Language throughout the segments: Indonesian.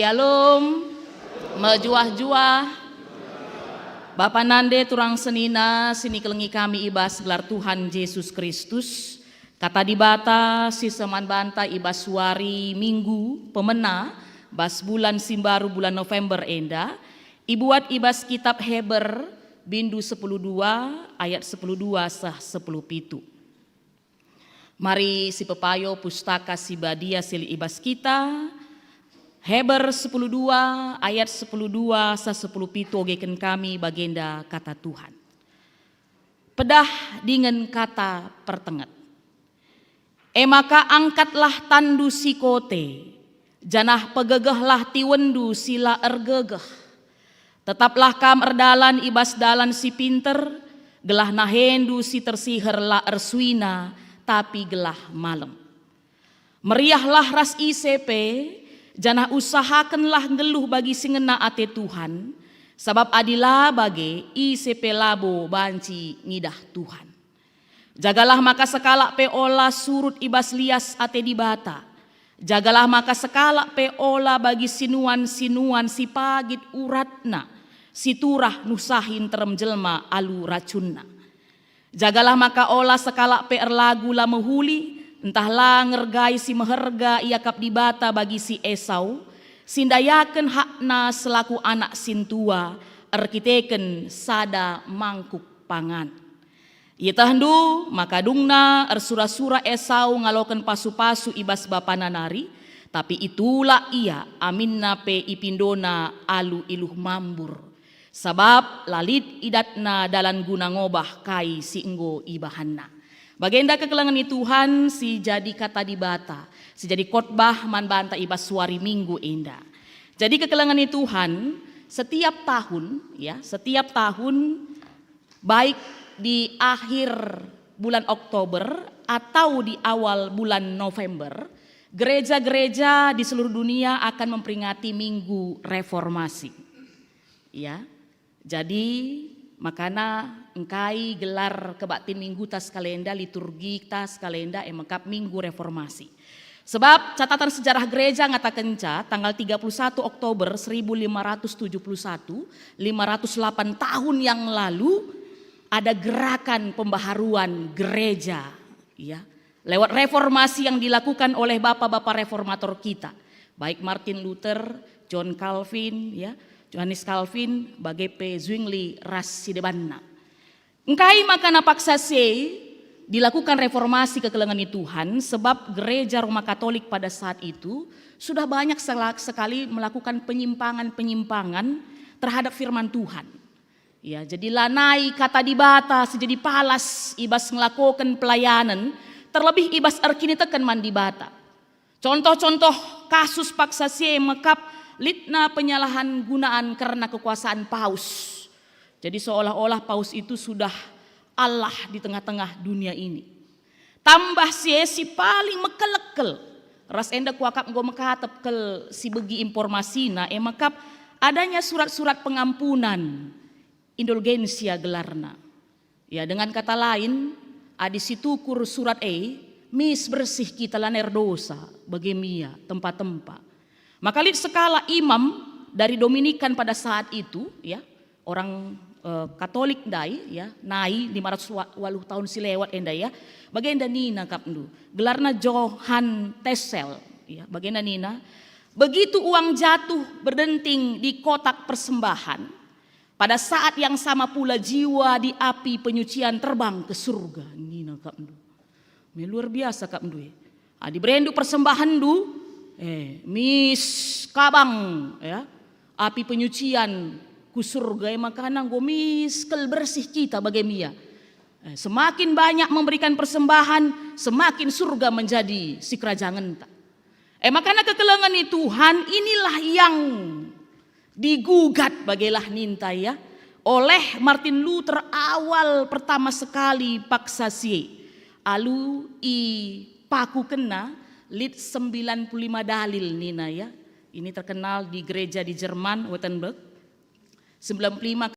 Shalom, mejuah-juah, Bapa Nande turang senina, sini kelengi kami ibas gelar Tuhan Yesus Kristus. Kata di bata, si seman banta ibas suari minggu, pemena, bas bulan simbaru bulan November enda, ibuat ibas kitab Heber, bindu 10:2, ayat 10:2 sah 10:7. Mari si pepayo pustaka si badia sili ibas kita, Heber 10:2 ayat 10:2 sa 10:7 ogeken kami bagenda kata Tuhan. Pedah dengan kata pertengat. Maka angkatlah tandu si kote, janah pegegehlah tiwendu sila ergegeh. Tetaplah kam erdalan ibas dalan si pinter, gelah nahendu si tersiher la erswina, tapi gelah malam. Meriahlah ras ICP, janah usahakanlah ngeluh bagi singena ate Tuhan, sabab adilah bagi ICP labo banci ngidah Tuhan. Jagalah maka sekala pe ola surut ibas lias ate di bata. Jagalah maka sekala pe ola bagi sinuan-sinuan si pagit uratna, si turah nusahin terem jelma alu racunna. Jagalah maka ola sekala pe erlagu la mehuli, entahlah ngergai si meherga ia kap dibata bagi si Esau, sindayaken hakna selaku anak sintua, erkiteken sada mangkuk pangan. Ia tahendu maka dungna ersura-sura Esau ngaloken pasu-pasu ibas bapa nanari, tapi itulah ia aminna pe ipindona alu iluh mambur. Sabab lalit idatna dalan guna ngobah kai si enggo ibahanna. Bagenda kekelangan Tuhan si jadi kata di bata, si jadi khotbah man banta ibas suari minggu enda. Jadi kekelangan Tuhan setiap tahun baik di akhir bulan Oktober atau di awal bulan November, gereja-gereja di seluruh dunia akan memperingati Minggu Reformasi. Ya. Jadi makana engkai gelar kebaktin minggu tas kalenda, liturgi tas kalenda emekap minggu reformasi. Sebab catatan sejarah gereja ngatakenca tanggal 31 Oktober 1571, 508 tahun yang lalu ada gerakan pembaharuan gereja, ya, lewat reformasi yang dilakukan oleh bapak-bapak reformator kita, baik Martin Luther, John Calvin, ya, Johannes Calvin, bagai P. Zwingli ras sidebanna. Engkai maka napaksa dilakukan reformasi kekelangan Tuhan sebab gereja Roma Katolik pada saat itu sudah banyak sekali melakukan penyimpangan-penyimpangan terhadap firman Tuhan. Ya, jadi lanai kata di bata sejadi palas ibas ngelakukan pelayanan, terlebih ibas erkini tekan man di bata. Contoh-contoh kasus paksa mekap litna penyalahan gunaan karena kekuasaan paus. Jadi seolah-olah paus itu sudah Allah di tengah-tengah dunia ini. Tambah si paling mekelekel. Ras enda kuakap go mekatep kel si begi informasina emakap adanya surat-surat pengampunan indulgensia gelarna. Ya, dengan kata lain adi situkur surat mis bersih kita laner dosa bagemia tempat-tempat. Maka lihat skala imam dari Dominikan pada saat itu, ya, orang Katolik ndai, ya, nai 580 tahun silewat enda, ya, bagenda nina kapndu, gelarna Johann Tessel, ya, bagenda nina, begitu uang jatuh berdenting di kotak persembahan, pada saat yang sama pula jiwa di api penyucian terbang ke surga, nina kapndu, luar biasa kapndu, ya, di berendu persembahan du. Mis kabang, ya, api penyucian ku surga makanang gomis kel bersih kita bagemia. Semakin banyak memberikan persembahan, semakin surga menjadi si kerajaan ta. Makana kekelangan Tuhan inilah yang digugat bagelah ninta, ya, oleh Martin Luther awal pertama sekali paksa alu i paku kena lit 95 dalil nina, ya. Ini terkenal di gereja di Jerman, Wittenberg. 95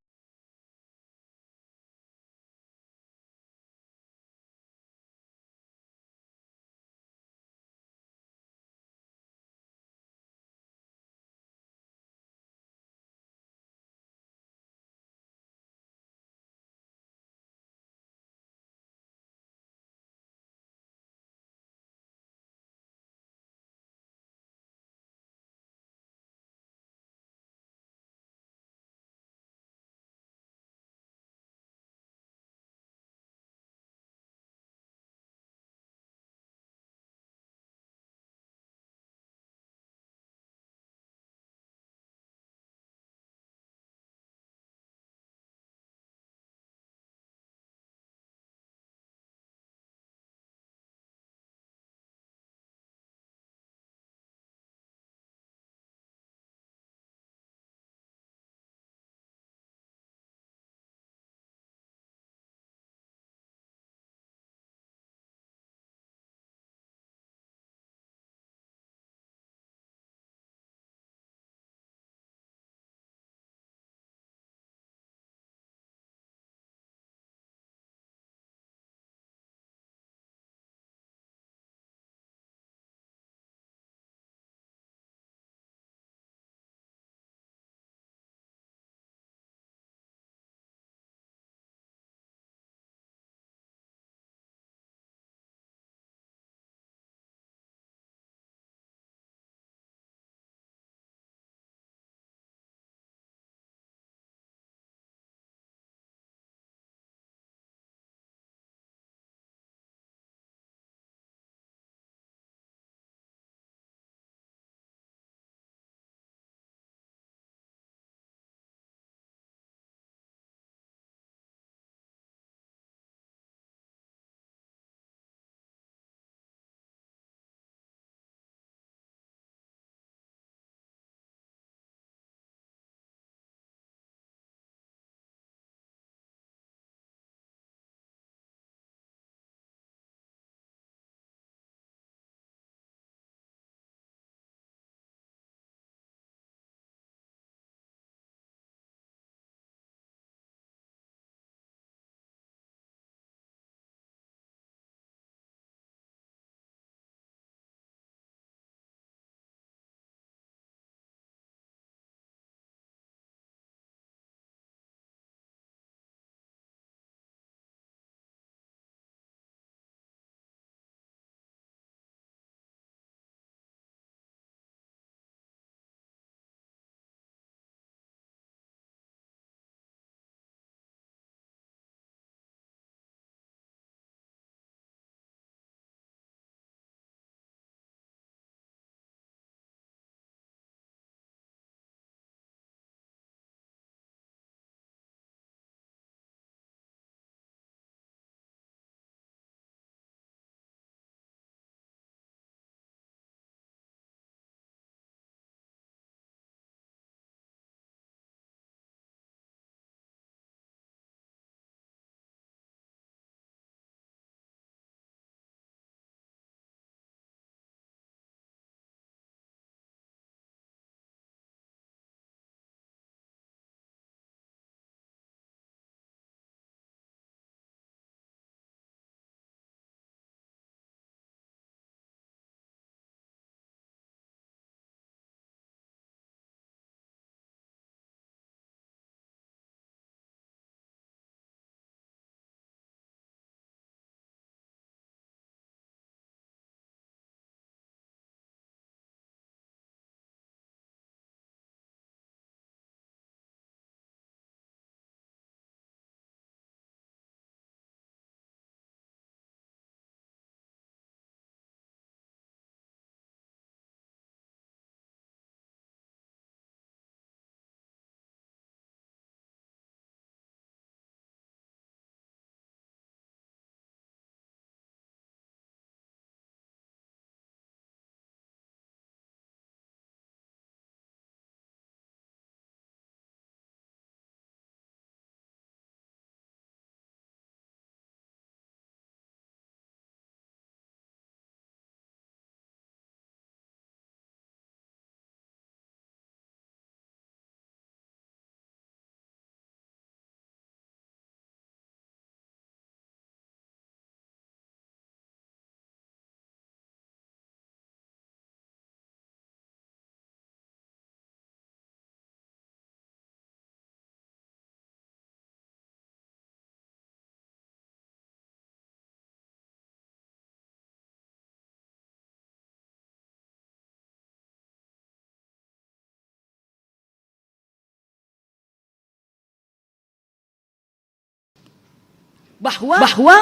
bahwa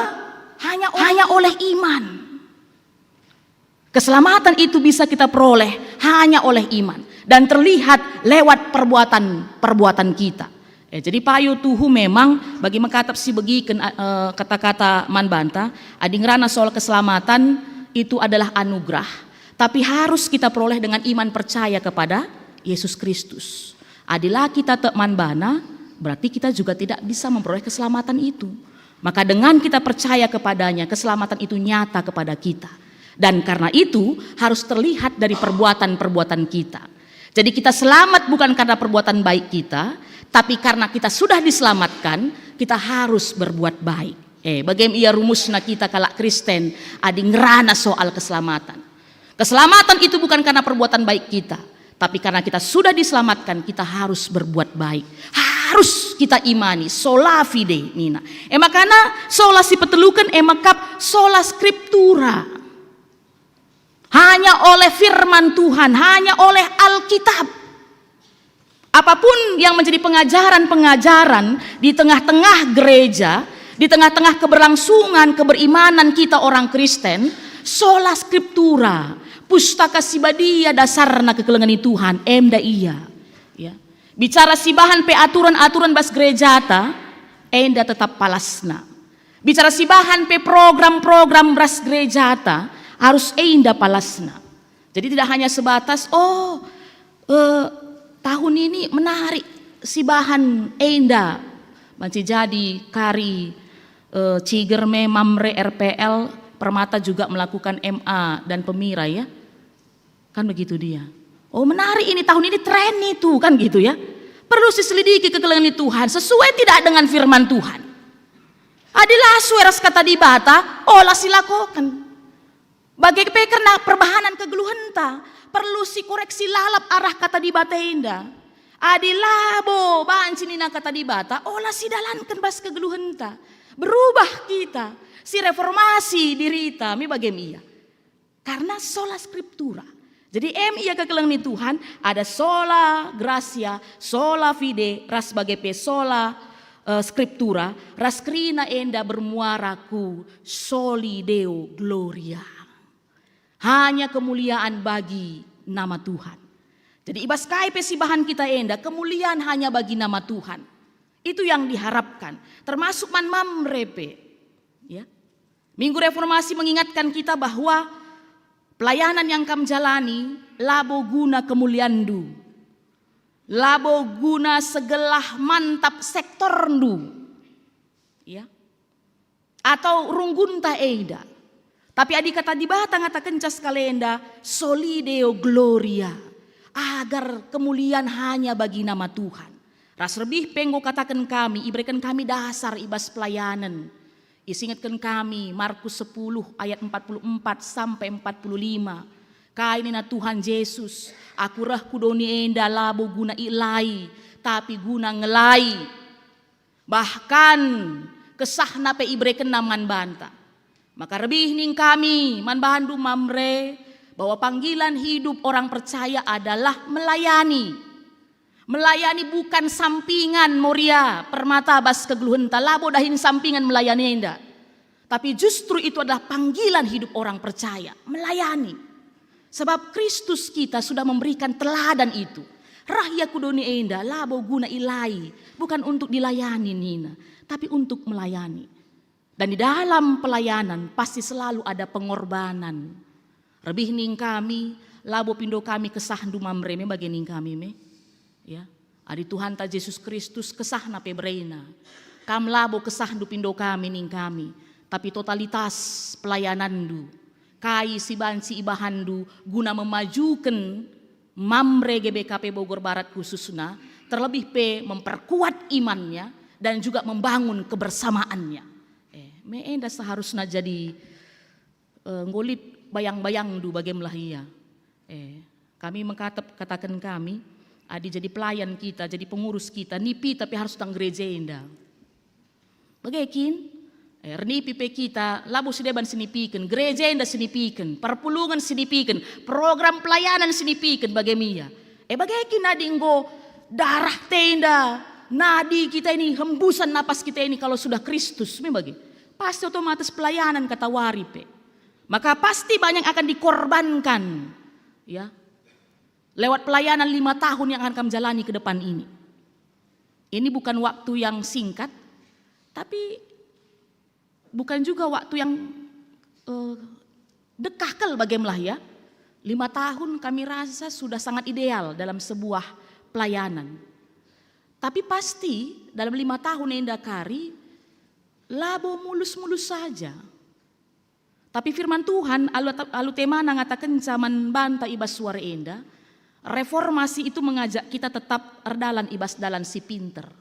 hanya oleh iman. Keselamatan itu bisa kita peroleh hanya oleh iman dan terlihat lewat perbuatan kita. Jadi payu tuhu memang bagi mengkatap si begiken kata-kata man banta adingrana soal keselamatan itu adalah anugerah, tapi harus kita peroleh dengan iman percaya kepada Yesus Kristus. Adilah kita tak man bana, berarti kita juga tidak bisa memperoleh keselamatan itu. Maka dengan kita percaya kepadanya, keselamatan itu nyata kepada kita. Dan karena itu harus terlihat dari perbuatan-perbuatan kita. Jadi kita selamat bukan karena perbuatan baik kita, tapi karena kita sudah diselamatkan, kita harus berbuat baik. Bagaimana ia rumusna kita kalak Kristen, adi ngerana soal keselamatan. Keselamatan itu bukan karena perbuatan baik kita, tapi karena kita sudah diselamatkan, kita harus berbuat baik. Harus kita imani, sola fide nina. Makana sola si petelukan emakap sola scriptura. Hanya oleh firman Tuhan, hanya oleh Alkitab. Apapun yang menjadi pengajaran-pengajaran di tengah-tengah gereja, di tengah-tengah keberlangsungan keberimanan kita orang Kristen, sola scriptura, pustaka sibadia dasarna kekelengan Tuhan, emda iya. Ya. Bicara sibahan pe aturan-aturan bas gerejata, enda tetap palasna. Bicara sibahan pe program-program bas gerejata, harus enda palasna. Jadi tidak hanya sebatas tahun ini menarik sibahan enda masih jadi kari Cigerme Mamre RPL Permata juga melakukan MA dan Pemira ya. Kan begitu dia. Oh menarik ini tahun ini tren itu kan gitu ya. Perlu diselidiki kekelengan Tuhan sesuai tidak dengan firman Tuhan. Adilah sueras kata di bata, olah silakokan. Bagi karena perbahanan kegeluhenta, perlu si koreksi lalap arah kata di bata indah. Adilabo bancinina kata di bata, olah si dalankan bas kegeluhenta. Berubah kita, si reformasi dirita, mi bagaimana? Karena sola scriptura. Jadi ia kekelengan Tuhan ada sola gracia, sola fide, ras sebagai pe sola scriptura, ras krina enda bermuaraku soli deo gloria. Hanya kemuliaan bagi nama Tuhan. Jadi ibas kai pesibahan kita enda, kemuliaan hanya bagi nama Tuhan. Itu yang diharapkan. Termasuk man mamrepe. Ya. Minggu Reformasi mengingatkan kita bahwa pelayanan yang kami jalani labo guna kemuliaandu. Labo guna segelah mantap sektor ndu. Ya. Atau runggunta eda. Tapi adik kata di batang kata kencas kalenda solideo gloria agar kemuliaan hanya bagi nama Tuhan. Ras lebih penggo katakan kami, iberikan kami dasar ibas pelayanan. Isingatkan kami Markus 10 ayat 44 sampai 45. Kainina Tuhan Yesus, aku rah kudoni enda labo guna ilai, tapi guna ngelai. Bahkan kesahna pe iberikan naman banta. Maka lebih ning kami manbahandu mamre bahwa panggilan hidup orang percaya adalah melayani. Melayani bukan sampingan Moria Permata bas kegeluhenta labo dahin sampingan melayani enda. Tapi justru itu adalah panggilan hidup orang percaya, melayani. Sebab Kristus kita sudah memberikan teladan itu. Rahya kudoni enda labo guna ilai, bukan untuk dilayani nina, tapi untuk melayani. Dan di dalam pelayanan pasti selalu ada pengorbanan. Lebih ning kami, labo pindo kami kesah du mamreme bagi ning kami me. Ya, adi Tuhan ta Yesus Kristus kesah na pebreina. Kam labo kesah du pindo kami ning kami. Tapi totalitas pelayanan du. Kai si bansi ibahandu guna memajukan mamre GBKP Bogor Barat khususnya. Terlebih pe memperkuat imannya dan juga membangun kebersamaannya. Meenda seharusnya jadi ngolit bayang-bayang du bagaimana ia. Kami katakan kami, adi jadi pelayan kita, jadi pengurus kita, nipi tapi harus tang gereja enda. Bagaikin, nipi pe kita, labu sideban sinipikan, gereja enda sinipikan, perpulungan sinipikan, program pelayanan sinipikan bagaimana. Bagaikin adi enggo darah tenda, nadi kita ini hembusan napas kita ini kalau sudah Kristus, bagi. pasti otomatis pelayanan kata waripe. Maka pasti banyak akan dikorbankan, ya, lewat pelayanan 5 tahun yang akan kami jalani ke depan ini. Ini bukan waktu yang singkat, tapi bukan juga waktu yang dekakal bagaimana ya. 5 tahun kami rasa sudah sangat ideal dalam sebuah pelayanan. Tapi pasti dalam 5 tahun enda kari, labo mulus-mulus saja. Tapi firman Tuhan alu temana ngatakan zaman banta ibas suara enda, reformasi itu mengajak kita tetap erdalan ibas dalan si pinter.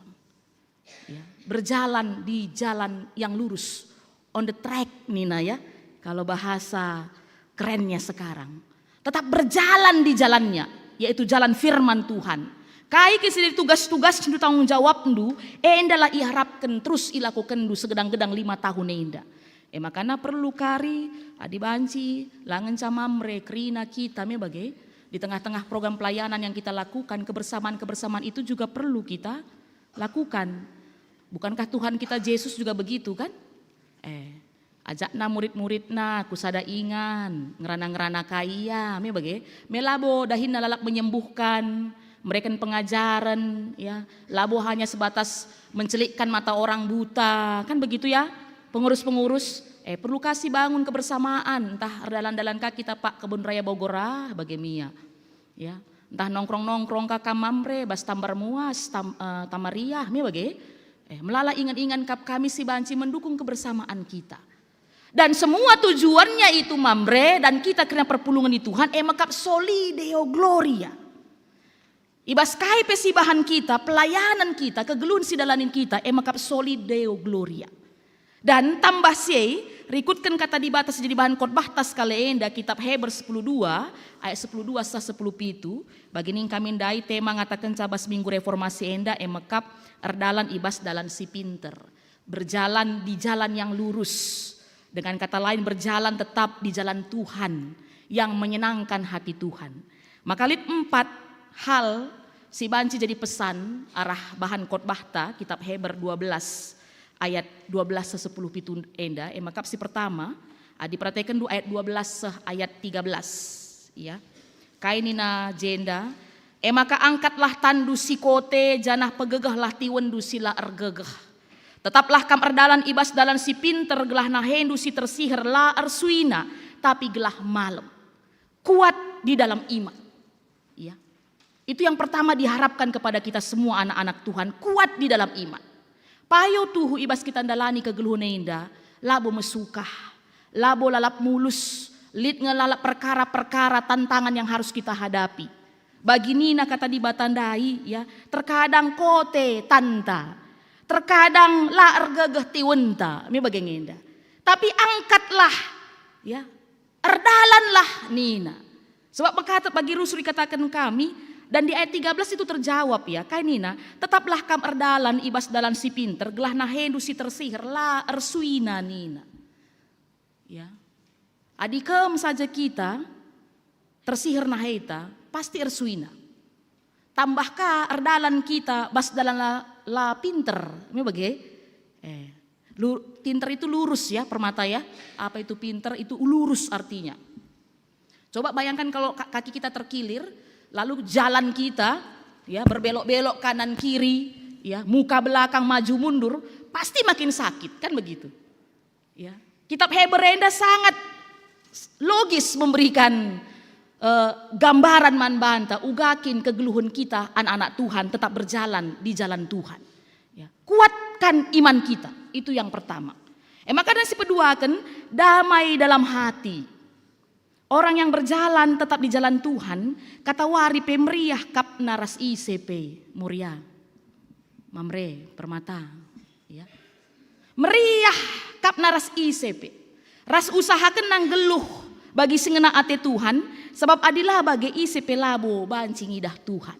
Ya, berjalan di jalan yang lurus, on the track Nina ya, kalau bahasa kerennya sekarang. Tetap berjalan di jalannya, yaitu jalan firman Tuhan. Kai kesini tugas-tugas itu tanggung jawab ndu, enda lah iharapkan terus ilakukan ndu segedang-gedang 5 tahun enda. Makanya perlu kari, adibanci, langen camamre, krina kita bagai di tengah-tengah program pelayanan yang kita lakukan, kebersamaan-kebersamaan itu juga perlu kita lakukan. Bukankah Tuhan kita Yesus juga begitu kan? Ajakna murid-muridna kusada ingan, ngerana-ngerana kaya, bagai melabo dahin lalak menyembuhkan, memberikan pengajaran, ya, labo hanya sebatas mencelikkan mata orang buta, kan begitu ya? Pengurus-pengurus, perlu kasih bangun kebersamaan, entah dalan-dalan kaki kita Pak Kebun Raya Bogorah, bagemia, ya, entah nongkrong-nongkrong kakak mamre, bas tambar muas, tamariah, bagai, melala ingan-ingan kap kami si banci mendukung kebersamaan kita. Dan semua tujuannya itu mamre dan kita kena perpulungan di Tuhan, makap soli deo gloria. Ibas kai pesibahan kita, pelayanan kita, kegelun si dalanin kita, makap soli deo gloria. Dan tambah sei, rikutkan kata di batas jadi bahan khotbah tas kaleenda kitab Heber 10:2 ayat 10:2 sa 10:7 bagining kami dai tema ngatakan cabas minggu reformasi enda makap erdalan ibas dalan si pinter, berjalan di jalan yang lurus. Dengan kata lain berjalan tetap di jalan Tuhan yang menyenangkan hati Tuhan. Maka 4 hal si banci jadi pesan arah bahan khotbah ta kitab Heber 12 ayat 12 10 pitu enda makap si pertama diperhatikan dua ayat 12 ayat 13 ya. Kainina jenda maka angkatlah tandu si kote janah pegegah lah tiwen du sila ergegah. Tetaplah kam erdalan ibas dalan si pinter gelah nahendu si tersihir la ersuina tapi gelah malam. Kuat di dalam iman. Ya. Itu yang pertama diharapkan kepada kita semua anak-anak Tuhan, kuat di dalam iman. Payo tuhu ibas kita dalani kegeluhun inda, labo mesukah, labo lalap mulus, lid ngelalap perkara-perkara tantangan yang harus kita hadapi. Bagi Nina kata di Batandai ya, terkadang kote tanta, terkadang la ergegeh tiwenta, bagengenda. Tapi angkatlah, ya, erdalanlah Nina. Sebab berkata bagi Rusul dikatakan kami, dan di ayat 13 itu terjawab ya, kai Nina, tetaplah kam erdalan ibas dalan si pinter, gelah nahendu si tersihir la ersuina Nina. Ya, adikem saja kita tersihir naheta pasti ersuina. Tambahkah erdalan kita bas dalan la pinter, ini bagai pinter itu lurus ya permata ya. Apa itu pinter? Itu lurus artinya. Coba bayangkan kalau kaki kita terkilir, lalu jalan kita ya berbelok-belok kanan kiri, ya muka belakang maju mundur, pasti makin sakit kan begitu. Ya, kitab Heber enda sangat logis memberikan gambaran manbanta ugakin kegeluhun kita anak-anak Tuhan tetap berjalan di jalan Tuhan. Ya, kuatkan iman kita, itu yang pertama. Maka dan si kedua kan damai dalam hati. Orang yang berjalan tetap di jalan Tuhan, kata wari pemeriah kap naras ICP muria, mamre permata, ya. Meriah kap naras ICP, ras usahakan nang geluh bagi sengena ate Tuhan, sebab adilah bagi ICP labo bancing idah Tuhan.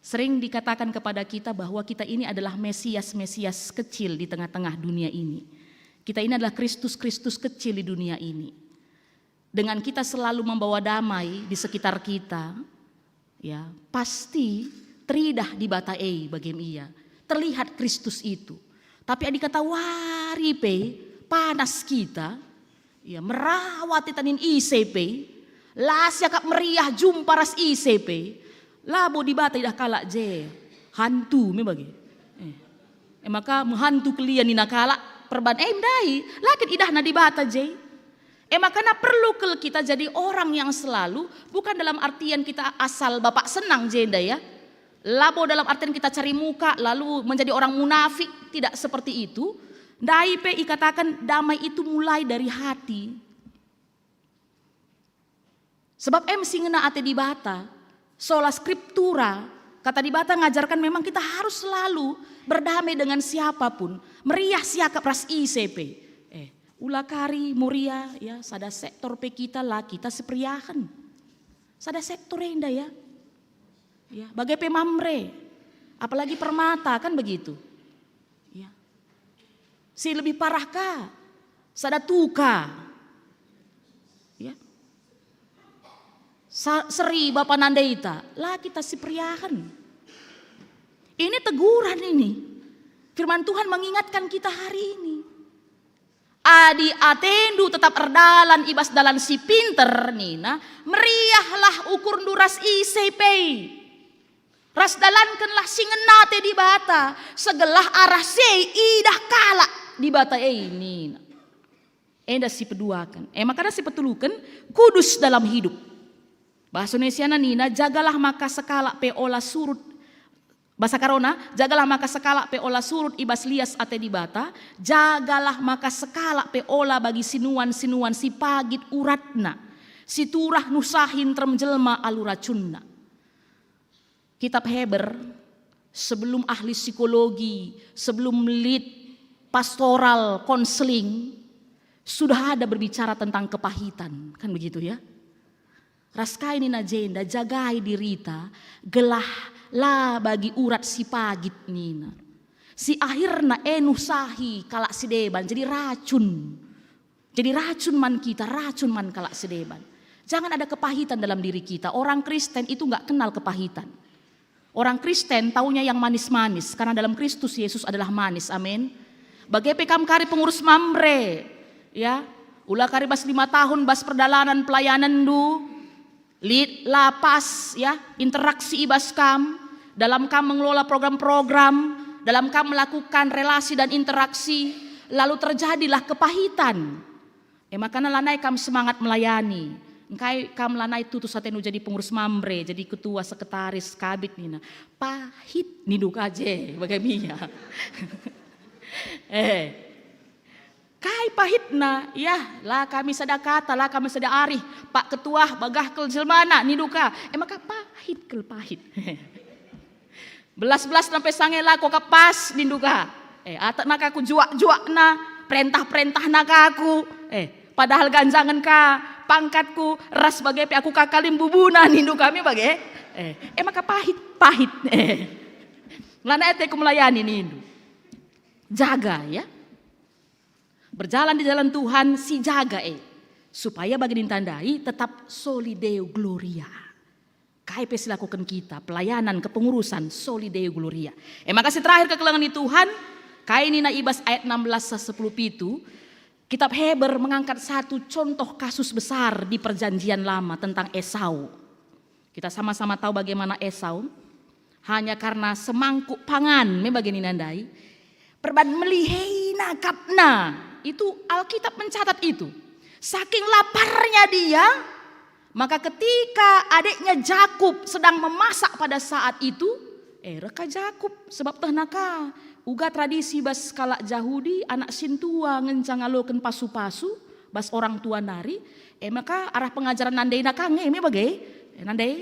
Sering dikatakan kepada kita bahwa kita ini adalah Mesias-Mesias kecil di tengah-tengah dunia ini. Kita ini adalah Kristus-Kristus kecil di dunia ini. Dengan kita selalu membawa damai di sekitar kita, ya pasti teridah di batae bagem ia. Terlihat Kristus itu. Tapi adik kata waripe panas kita, ya merawat tanin ICP, las yakap meriah jumpa ras ICP, labo di bata idah kalak je, hantu me bagi. Maka menghantu kalian ni nakala perban mdai, lakin idah na di bata je. Maka na perlu kita jadi orang yang selalu, bukan dalam artian kita asal bapak senang jenda ya. Labo dalam artian kita cari muka lalu menjadi orang munafik, tidak seperti itu. Dai pe ikatakan damai itu mulai dari hati. Sebab singena ate di bata, sola scriptura, kata di bata ngajarkan memang kita harus selalu berdamai dengan siapapun, meriah siakap ras ICP. Ulakari muria ya, sada sektor pe kita lah kita sepriahan. Sada sektor indah ya. Ya, bagai pe mamre, apalagi permata kan begitu. Ya. Si lebih parah kah? Sada tuka. Ya. Seri Bapak Nandeita, lah kita sepriahan. Ini teguran ini. Firman Tuhan mengingatkan kita hari ini. Adi atendu tetap erdalan ibas dalan si pinter nina, meriahlah ukur duras ICP. Ras dalankanlah singenate di bata, segelah arah sei idah kala di bata nina. Enda si peduakan, makanya si petulukan kudus dalam hidup. Bahasa Indonesia nina, jagalah maka sekala pe ola surut. Bahasa Karona, jagalah maka sekala pe ola surut ibas lias ate di bata, jagalah maka sekala pe ola bagi sinuan-sinuan si pagit uratna, si turah nusahin termenjelma alu racunna. Kitab Heber, sebelum ahli psikologi, sebelum lead pastoral konseling, sudah ada berbicara tentang kepahitan, kan begitu ya. Raskai ni najenda, jagai dirita, gelah lah bagi urat si pagit nina. Si akhirna nusahi kalak si deban jadi racun. Jadi racun man kita, racun man kalak si deban. Jangan ada kepahitan dalam diri kita. Orang Kristen itu nggak kenal kepahitan. Orang Kristen taunya yang manis-manis karena dalam Kristus Yesus adalah manis. Amin. Bagai pekam kari pengurus mamre, ya, ulah kari bas 5 tahun bas perdalanan pelayanan du. Lead lapas ya, interaksi ibas kam, dalam kam mengelola program-program, dalam kam melakukan relasi dan interaksi, lalu terjadilah kepahitan. Makanya lanai kam semangat melayani. Engkai kam lanai tutus atenu jadi pengurus mamre, jadi ketua sekretaris kabit nina. Pahit niduk aja bagaimana. Kai pahitna, ya lah kami sedakata, lah kami sedaari, Pak Ketua bagah kel jelmana niduka, maka pahit kel pahit. Belas-belas sampai sangela kok kapas niduka, atak nak aku juak-juak na, perintah-perintah nak aku, padahal ganjangan ka, pangkatku ras bagai pe aku kakalim bubuna niduka kami bagai, maka pahit, lana ete ku melayani nindu, jaga ya. Berjalan di jalan Tuhan si jaga supaya bagi ditandai tetap solideo gloria. KIP lakukan kita pelayanan kepengurusan solideo gloria. Makasih terakhir kekelangan di Tuhan. Kaini na ibas ayat 16 10 pitu. Kitab Heber mengangkat satu contoh kasus besar di perjanjian lama tentang Esau. Kita sama-sama tahu bagaimana Esau hanya karena semangkuk pangan bagi nandai perban melihei nakapna. Itu Alkitab mencatat itu. Saking laparnya dia, maka ketika adiknya Jakub sedang memasak pada saat itu, reka Jakub sebab tehnaka uga tradisi bas kalak Yahudi anak sintua ngencang aloken pasu-pasu bas orang tua nari, maka arah pengajaran nandai nakange bagai nandai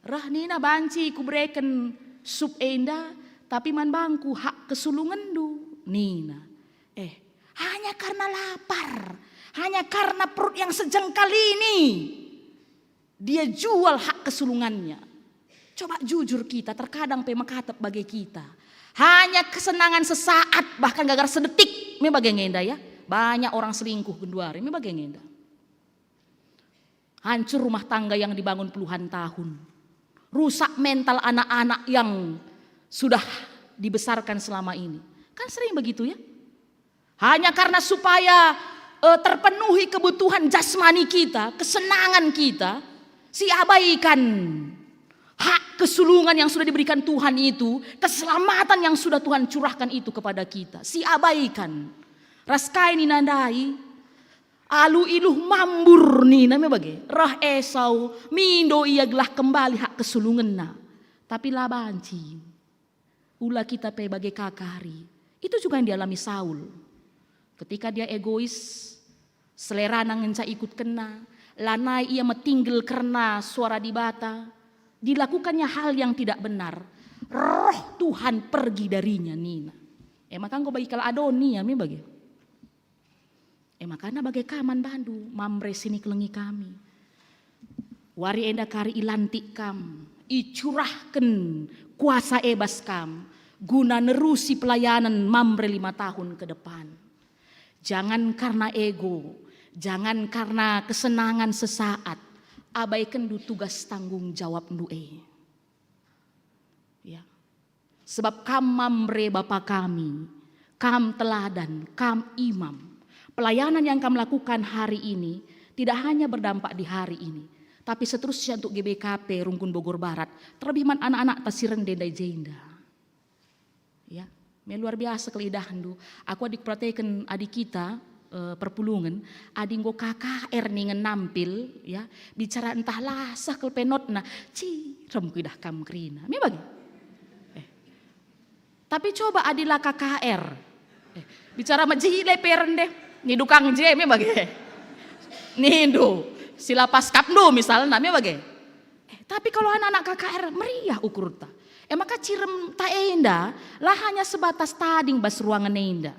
rah nina banci kubreken sup enda tapi man bangku hak kesulungan du nina hanya karena lapar, hanya karena perut yang sejengkal ini, dia jual hak kesulungannya. Coba jujur kita, terkadang pemakatap bagi kita. Hanya kesenangan sesaat, bahkan gagal sedetik, ini bagai ngenda ya. Banyak orang selingkuh genduari, ini bagai ngenda. Hancur rumah tangga yang dibangun puluhan tahun. Rusak mental anak-anak yang sudah dibesarkan selama ini. Kan sering begitu ya. Hanya karena supaya terpenuhi kebutuhan jasmani kita, kesenangan kita, si abaikan hak kesulungan yang sudah diberikan Tuhan itu, keselamatan yang sudah Tuhan curahkan itu kepada kita. Si abaikan. Raskai ni nandai, alu iluh mambur ni namanya bagai. Rah Esau, mindo ia gelah kembali hak kesulungan na. Tapi labanci, ulah kita pe bagai kakari. Itu juga yang dialami Saul. Ketika dia egois, selera nangenca ikut kena, lanai ia metinggel karena suara di bata, dilakukannya hal yang tidak benar. Roh Tuhan pergi darinya nina. Maka kau bagi kala Adonia mi bagi. Makanya bagai kaman bandu, mamre sini kelengi kami. Wari enda kari ilantik kam, icurahkan kuasa ebas kam, guna nerusi pelayanan mamre 5 tahun ke depan. Jangan karena ego, jangan karena kesenangan sesaat, abaikan du tugas tanggung jawab du'e. Ya. Sebab kam mamre Bapa kami, kam teladan, kam imam. Pelayanan yang kami lakukan hari ini tidak hanya berdampak di hari ini, tapi seterusnya untuk GBKP Rungkun Bogor Barat, terlebih anak-anak tasiren dendai jenda. Ya, luar biasa kelidahan du. Aku adik praktekan adik kita perpulungan, adik go KKR ningen nampil, ya bicara entahlah sah kelpenot na, rem kuidah kam krina, mi bagi. Tapi coba adilah KKR, bicara majile peren deh. Ni dukang je mi bagi. Ni do sila paskap do misalnya mi bagi. Tapi kalau anak-anak KKR meriah ukur ta. Maka cirem ta enda lah hanya sebatas tading bas ruangan enda.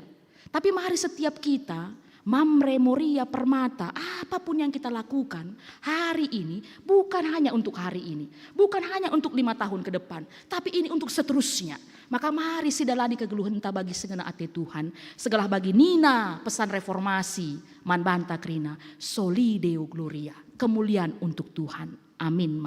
Tapi mari setiap kita mamre moria permata apapun yang kita lakukan hari ini bukan hanya untuk hari ini, bukan hanya untuk 5 tahun ke depan, tapi ini untuk seterusnya. Maka mari sidaladi kegeluhan ta bagi segala ate Tuhan, segala bagi Nina pesan reformasi man banta krina soli deo gloria, kemuliaan untuk Tuhan. Amin.